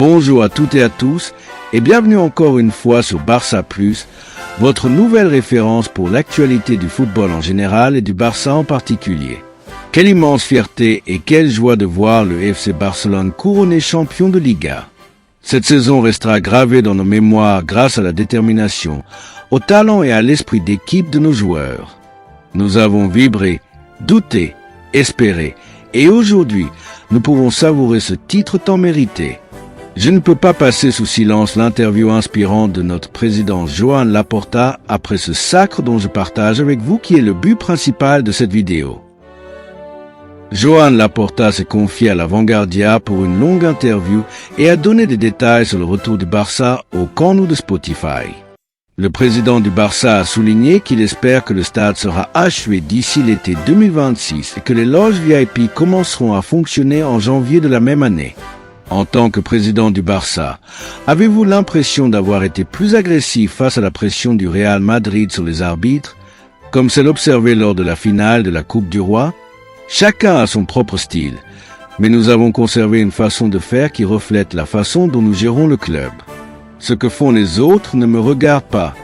Bonjour à toutes et à tous et bienvenue encore une fois sur Barça Plus, votre nouvelle référence pour l'actualité du football en général et du Barça en particulier. Quelle immense fierté et quelle joie de voir le FC Barcelone couronné champion de Liga. Cette saison restera gravée dans nos mémoires grâce à la détermination, au talent et à l'esprit d'équipe de nos joueurs. Nous avons vibré, douté, espéré et aujourd'hui, nous pouvons savourer ce titre tant mérité. Je ne peux pas passer sous silence l'interview inspirante de notre président Joan Laporta après ce sacre dont je partage avec vous qui est le but principal de cette vidéo. Joan Laporta s'est confié à La Vanguardia pour une longue interview et a donné des détails sur le retour du Barça au Camp Nou de Spotify. Le président du Barça a souligné qu'il espère que le stade sera achevé d'ici l'été 2026 et que les loges VIP commenceront à fonctionner en janvier de la même année. En tant que président du Barça, avez-vous l'impression d'avoir été plus agressif face à la pression du Real Madrid sur les arbitres, comme celle observée lors de la finale de la Coupe du Roi? Chacun a son propre style, mais nous avons conservé une façon de faire qui reflète la façon dont nous gérons le club. Ce que font les autres ne me regarde pas.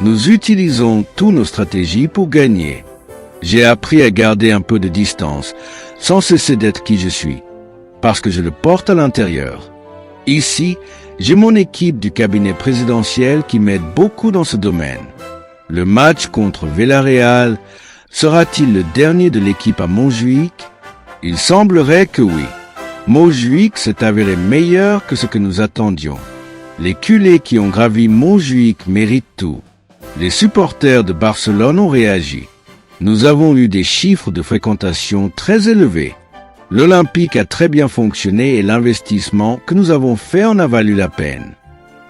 Nous utilisons toutes nos stratégies pour gagner. J'ai appris à garder un peu de distance, sans cesser d'être qui je suis, parce que je le porte à l'intérieur. Ici, j'ai mon équipe du cabinet présidentiel qui m'aide beaucoup dans ce domaine. Le match contre Villarreal sera-t-il le dernier de l'équipe à Montjuïc? Il semblerait que oui. Montjuïc s'est avéré meilleur que ce que nous attendions. Les culés qui ont gravi Montjuïc méritent tout. Les supporters de Barcelone ont réagi. Nous avons eu des chiffres de fréquentation très élevés. L'Olympique a très bien fonctionné et l'investissement que nous avons fait en a valu la peine.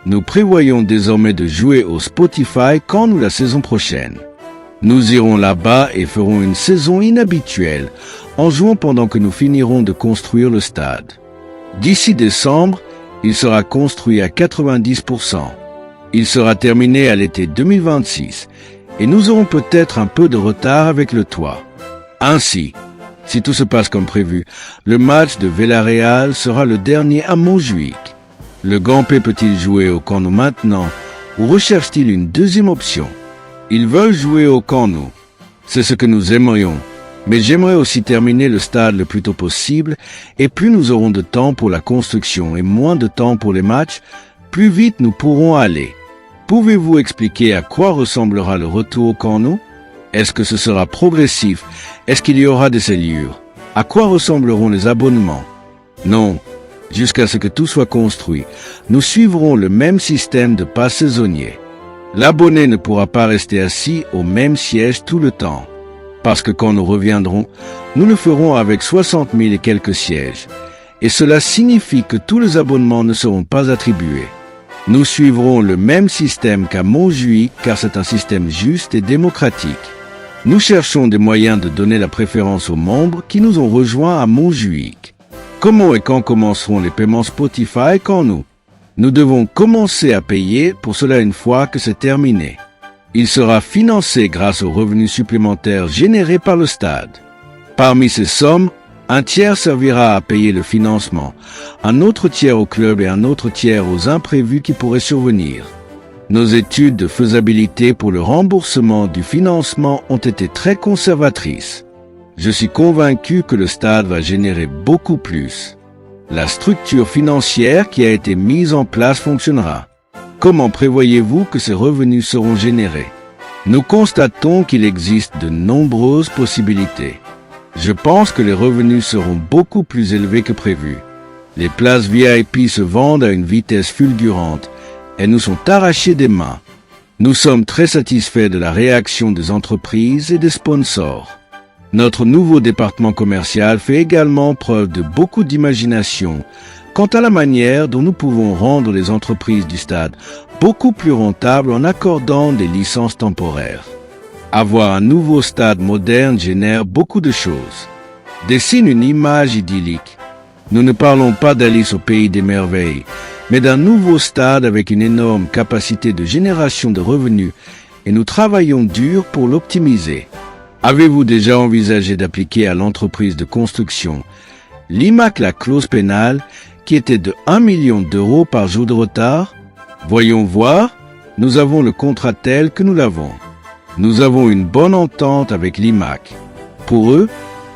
Nous prévoyons désormais de jouer au Spotify Camp Nou la saison prochaine. Nous irons là-bas et ferons une saison inhabituelle en jouant pendant que nous finirons de construire le stade. D'ici décembre, il sera construit à 90%. Il sera terminé à l'été 2026 et nous aurons peut-être un peu de retard avec le toit. Ainsi, si tout se passe comme prévu, le match de Villarreal sera le dernier à Montjuïc. Le Gampé peut-il jouer au Camp Nou maintenant ou recherche-t-il une deuxième option? Ils veulent jouer au Camp Nou. C'est ce que nous aimerions. Mais j'aimerais aussi terminer le stade le plus tôt possible et plus nous aurons de temps pour la construction et moins de temps pour les matchs, plus vite nous pourrons aller. Pouvez-vous expliquer à quoi ressemblera le retour au Camp Nou? Est-ce que ce sera progressif? Est-ce qu'il y aura des cellulaires? À quoi ressembleront les abonnements? Non. Jusqu'à ce que tout soit construit, nous suivrons le même système de pass saisonnier. L'abonné ne pourra pas rester assis au même siège tout le temps. Parce que quand nous reviendrons, nous le ferons avec 60 000 et quelques sièges. Et cela signifie que tous les abonnements ne seront pas attribués. Nous suivrons le même système qu'à Montjuïc car c'est un système juste et démocratique. Nous cherchons des moyens de donner la préférence aux membres qui nous ont rejoints à Montjuïc. Comment et quand commenceront les paiements Spotify Camp Nou? Nous devons commencer à payer pour cela une fois que c'est terminé. Il sera financé grâce aux revenus supplémentaires générés par le stade. Parmi ces sommes, un tiers servira à payer le financement, un autre tiers au club et un autre tiers aux imprévus qui pourraient survenir. Nos études de faisabilité pour le remboursement du financement ont été très conservatrices. Je suis convaincu que le stade va générer beaucoup plus. La structure financière qui a été mise en place fonctionnera. Comment prévoyez-vous que ces revenus seront générés? Nous constatons qu'il existe de nombreuses possibilités. Je pense que les revenus seront beaucoup plus élevés que prévu. Les places VIP se vendent à une vitesse fulgurante. Elles nous sont arrachées des mains. Nous sommes très satisfaits de la réaction des entreprises et des sponsors. Notre nouveau département commercial fait également preuve de beaucoup d'imagination quant à la manière dont nous pouvons rendre les entreprises du stade beaucoup plus rentables en accordant des licences temporaires. Avoir un nouveau stade moderne génère beaucoup de choses. Dessine une image idyllique. Nous ne parlons pas d'Alice au pays des merveilles, mais d'un nouveau stade avec une énorme capacité de génération de revenus et nous travaillons dur pour l'optimiser. Avez-vous déjà envisagé d'appliquer à l'entreprise de construction L'IMAC la clause pénale qui était de 1 million d'euros par jour de retard? Voyons voir, nous avons le contrat tel que nous l'avons. Nous avons une bonne entente avec l'IMAC. Pour eux,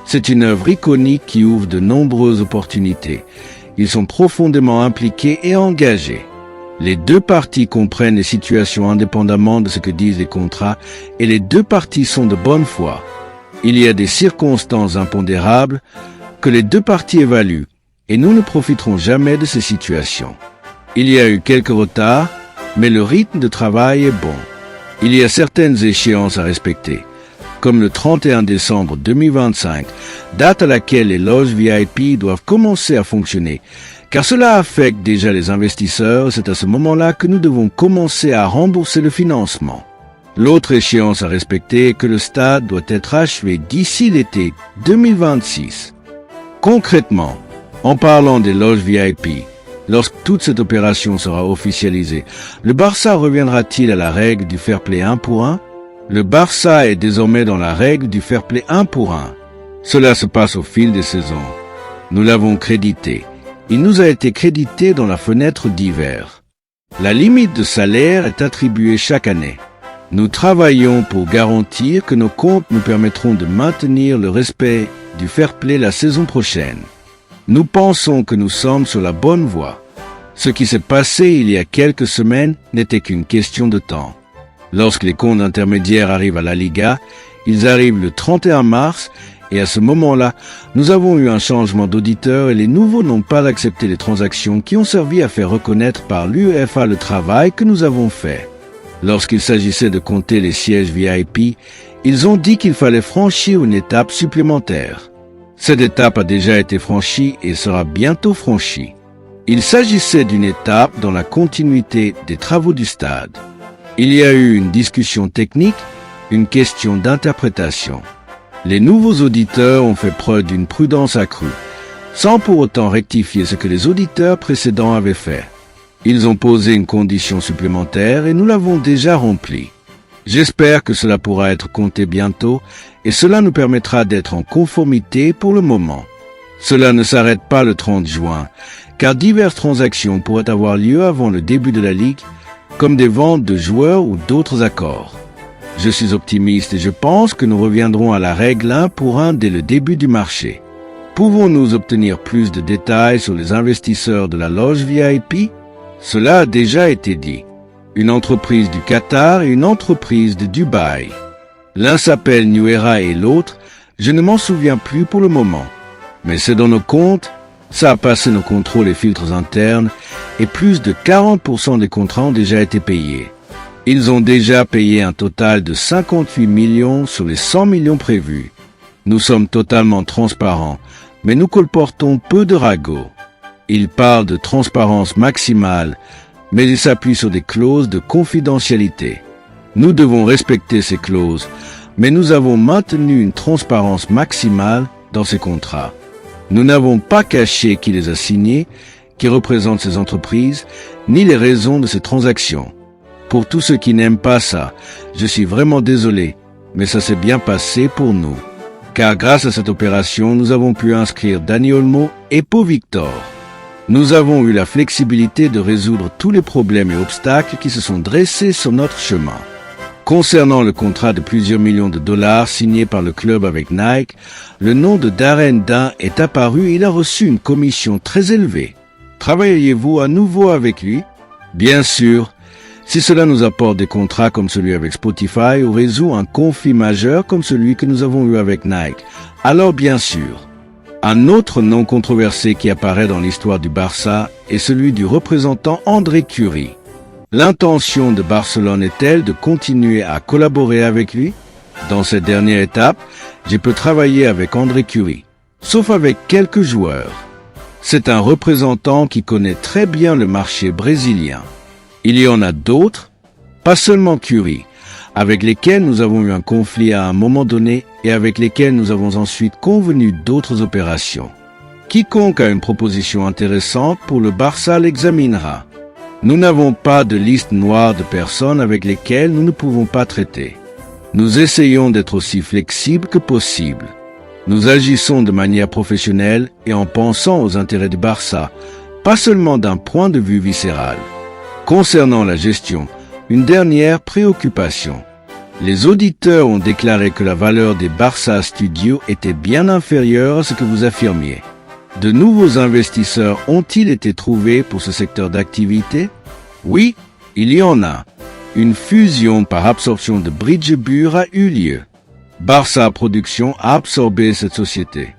c'est une œuvre iconique qui ouvre de nombreuses opportunités. Ils sont profondément impliqués et engagés. Les deux parties comprennent les situations indépendamment de ce que disent les contrats et les deux parties sont de bonne foi. Il y a des circonstances impondérables que les deux parties évaluent et nous ne profiterons jamais de ces situations. Il y a eu quelques retards, mais le rythme de travail est bon. Il y a certaines échéances à respecter, comme le 31 décembre 2025, date à laquelle les loges VIP doivent commencer à fonctionner, car cela affecte déjà les investisseurs, c'est à ce moment-là que nous devons commencer à rembourser le financement. L'autre échéance à respecter est que le stade doit être achevé d'ici l'été 2026. Concrètement, en parlant des loges VIP, lorsque toute cette opération sera officialisée, le Barça reviendra-t-il à la règle du fair play 1 pour 1? Le Barça est désormais dans la règle du fair play 1 pour 1. Cela se passe au fil des saisons. Nous l'avons crédité. Il nous a été crédité dans la fenêtre d'hiver. La limite de salaire est attribuée chaque année. Nous travaillons pour garantir que nos comptes nous permettront de maintenir le respect du fair play la saison prochaine. Nous pensons que nous sommes sur la bonne voie. Ce qui s'est passé il y a quelques semaines n'était qu'une question de temps. Lorsque les comptes intermédiaires arrivent à la Liga, ils arrivent le 31 mars et à ce moment-là, nous avons eu un changement d'auditeur et les nouveaux n'ont pas accepté les transactions qui ont servi à faire reconnaître par l'UEFA le travail que nous avons fait. Lorsqu'il s'agissait de compter les sièges VIP, ils ont dit qu'il fallait franchir une étape supplémentaire. Cette étape a déjà été franchie et sera bientôt franchie. Il s'agissait d'une étape dans la continuité des travaux du stade. Il y a eu une discussion technique, une question d'interprétation. Les nouveaux auditeurs ont fait preuve d'une prudence accrue, sans pour autant rectifier ce que les auditeurs précédents avaient fait. Ils ont posé une condition supplémentaire et nous l'avons déjà remplie. J'espère que cela pourra être compté bientôt et cela nous permettra d'être en conformité pour le moment. Cela ne s'arrête pas le 30 juin, car diverses transactions pourraient avoir lieu avant le début de la Ligue, comme des ventes de joueurs ou d'autres accords. Je suis optimiste et je pense que nous reviendrons à la règle 1 pour 1 dès le début du marché. Pouvons-nous obtenir plus de détails sur les investisseurs de la loge VIP? Cela a déjà été dit. Une entreprise du Qatar et une entreprise de Dubaï. L'un s'appelle New Era et l'autre, je ne m'en souviens plus pour le moment. Mais c'est dans nos comptes, ça a passé nos contrôles et filtres internes et plus de 40% des contrats ont déjà été payés. Ils ont déjà payé un total de 58 millions sur les 100 millions prévus. Nous sommes totalement transparents, mais nous colportons peu de ragots. Ils parlent de transparence maximale, mais ils s'appuient sur des clauses de confidentialité. Nous devons respecter ces clauses, mais nous avons maintenu une transparence maximale dans ces contrats. Nous n'avons pas caché qui les a signés, qui représente ces entreprises, ni les raisons de ces transactions. Pour tous ceux qui n'aiment pas ça, je suis vraiment désolé, mais ça s'est bien passé pour nous. Car grâce à cette opération, nous avons pu inscrire Dani Olmo et Pau Victor. Nous avons eu la flexibilité de résoudre tous les problèmes et obstacles qui se sont dressés sur notre chemin. Concernant le contrat de plusieurs millions de dollars signé par le club avec Nike, le nom de Darren Dunn est apparu et il a reçu une commission très élevée. Travaillez-vous à nouveau avec lui? Bien sûr. Si cela nous apporte des contrats comme celui avec Spotify ou résout un conflit majeur comme celui que nous avons eu avec Nike, alors bien sûr. Un autre nom controversé qui apparaît dans l'histoire du Barça est celui du représentant André Curie. L'intention de Barcelone est-elle de continuer à collaborer avec lui? Dans cette dernière étape, je peux travailler avec André Curie, sauf avec quelques joueurs. C'est un représentant qui connaît très bien le marché brésilien. Il y en a d'autres, pas seulement Curie, avec lesquels nous avons eu un conflit à un moment donné et avec lesquels nous avons ensuite convenu d'autres opérations. Quiconque a une proposition intéressante pour le Barça l'examinera. Nous n'avons pas de liste noire de personnes avec lesquelles nous ne pouvons pas traiter. Nous essayons d'être aussi flexibles que possible. Nous agissons de manière professionnelle et en pensant aux intérêts du Barça, pas seulement d'un point de vue viscéral. Concernant la gestion, une dernière préoccupation. Les auditeurs ont déclaré que la valeur des Barça Studios était bien inférieure à ce que vous affirmiez. De nouveaux investisseurs ont-ils été trouvés pour ce secteur d'activité? Oui, il y en a. Une fusion par absorption de Bridgebur a eu lieu. Barça Production a absorbé cette société.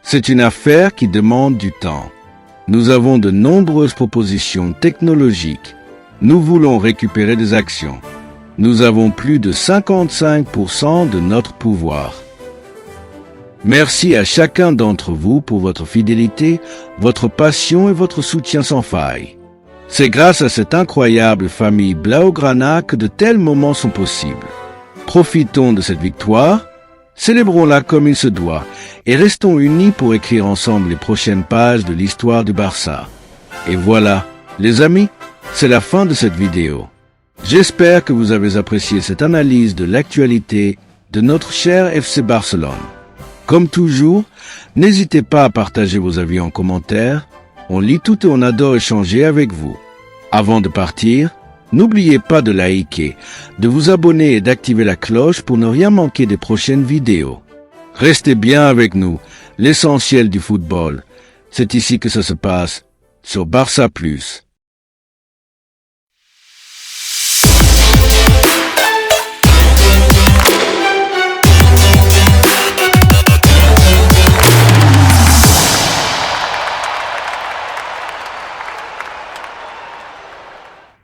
C'est une affaire qui demande du temps. Nous avons de nombreuses propositions technologiques. Nous voulons récupérer des actions. Nous avons plus de 55% de notre pouvoir. Merci à chacun d'entre vous pour votre fidélité, votre passion et votre soutien sans faille. C'est grâce à cette incroyable famille Blaugrana que de tels moments sont possibles. Profitons de cette victoire, célébrons-la comme il se doit et restons unis pour écrire ensemble les prochaines pages de l'histoire du Barça. Et voilà, les amis, c'est la fin de cette vidéo. J'espère que vous avez apprécié cette analyse de l'actualité de notre cher FC Barcelone. Comme toujours, n'hésitez pas à partager vos avis en commentaire. On lit tout et on adore échanger avec vous. Avant de partir, n'oubliez pas de liker, de vous abonner et d'activer la cloche pour ne rien manquer des prochaines vidéos. Restez bien avec nous, l'essentiel du football. C'est ici que ça se passe, sur Barça+.